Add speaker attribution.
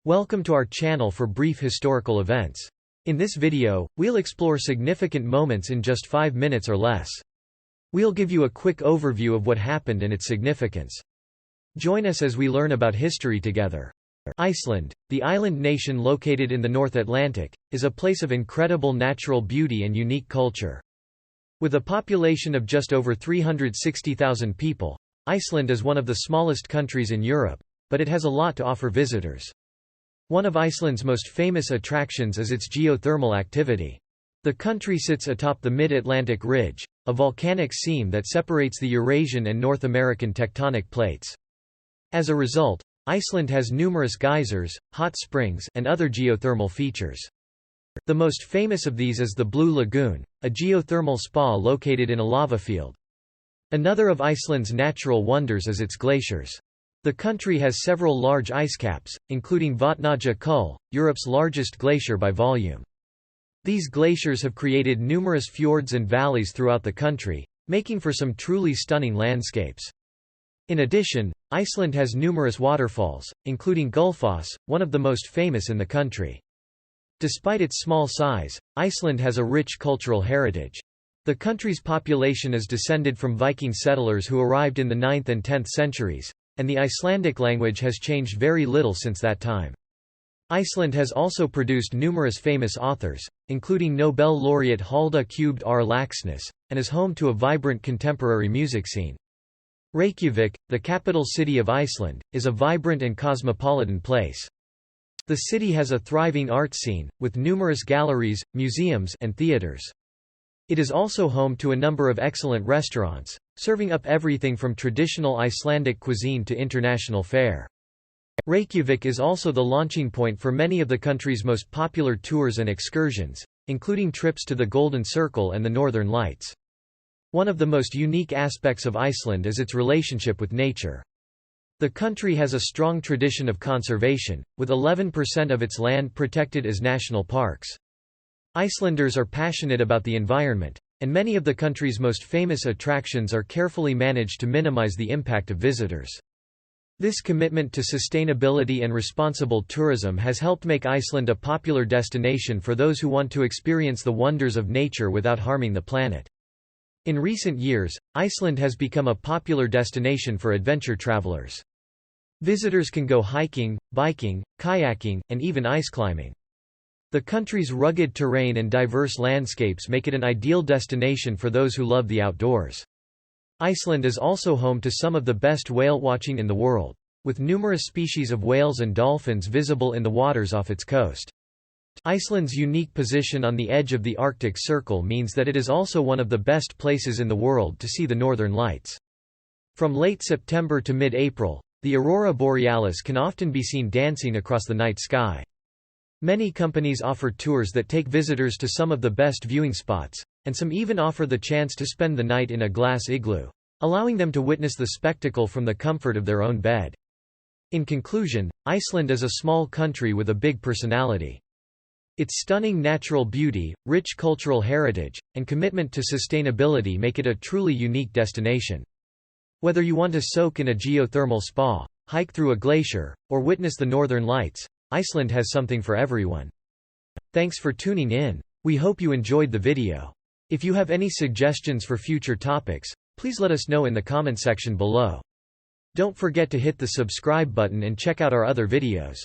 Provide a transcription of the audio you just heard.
Speaker 1: Welcome to our channel for brief historical events. In this video, we'll explore significant moments in just 5 minutes or less. We'll give you a quick overview of what happened and its significance. Join us as we learn about history together. Iceland, the island nation located in the North Atlantic, is a place of incredible natural beauty and unique culture. With a population of just over 360,000 people, Iceland is one of the smallest countries in Europe, but it has a lot to offer visitors. One of Iceland's most famous attractions is its geothermal activity. The country sits atop the Mid-Atlantic Ridge, a volcanic seam that separates the Eurasian and North American tectonic plates. As a result, Iceland has numerous geysers, hot springs, and other geothermal features. The most famous of these is the Blue Lagoon, a geothermal spa located in a lava field. Another of Iceland's natural wonders is its glaciers. The country has several large ice caps, including Vatnajökull, Europe's largest glacier by volume. These glaciers have created numerous fjords and valleys throughout the country, making for some truly stunning landscapes. In addition, Iceland has numerous waterfalls, including Gullfoss, one of the most famous in the country. Despite its small size, Iceland has a rich cultural heritage. The country's population is descended from Viking settlers who arrived in the 9th and 10th centuries, and the Icelandic language has changed very little since that time. Iceland has also produced numerous famous authors, including Nobel laureate Halda Cubed R. Laxness, and is home to a vibrant contemporary music scene. Reykjavik, the capital city of Iceland, is a vibrant and cosmopolitan place. The city has a thriving art scene, with numerous galleries, museums, and theaters. It is also home to a number of excellent restaurants, serving up everything from traditional Icelandic cuisine to international fare. Reykjavik is also the launching point for many of the country's most popular tours and excursions, including trips to the Golden Circle and the Northern Lights. One of the most unique aspects of Iceland is its relationship with nature. The country has a strong tradition of conservation, with 11% of its land protected as national parks. Icelanders are passionate about the environment, and many of the country's most famous attractions are carefully managed to minimize the impact of visitors. This commitment to sustainability and responsible tourism has helped make Iceland a popular destination for those who want to experience the wonders of nature without harming the planet. In recent years, Iceland has become a popular destination for adventure travelers. Visitors can go hiking, biking, kayaking, and even ice climbing. The country's rugged terrain and diverse landscapes make it an ideal destination for those who love the outdoors. Iceland is also home to some of the best whale watching in the world, with numerous species of whales and dolphins visible in the waters off its coast. Iceland's unique position on the edge of the Arctic Circle means that it is also one of the best places in the world to see the Northern Lights. From late September to mid-April, the aurora borealis can often be seen dancing across the night sky. Many companies offer tours that take visitors to some of the best viewing spots, and some even offer the chance to spend the night in a glass igloo, allowing them to witness the spectacle from the comfort of their own bed. In conclusion, Iceland is a small country with a big personality. Its stunning natural beauty, rich cultural heritage, and commitment to sustainability make it a truly unique destination. Whether you want to soak in a geothermal spa, hike through a glacier, or witness the Northern Lights, Iceland has something for everyone. Thanks for tuning in. We hope you enjoyed the video. If you have any suggestions for future topics, please let us know in the comment section below. Don't forget to hit the subscribe button and check out our other videos.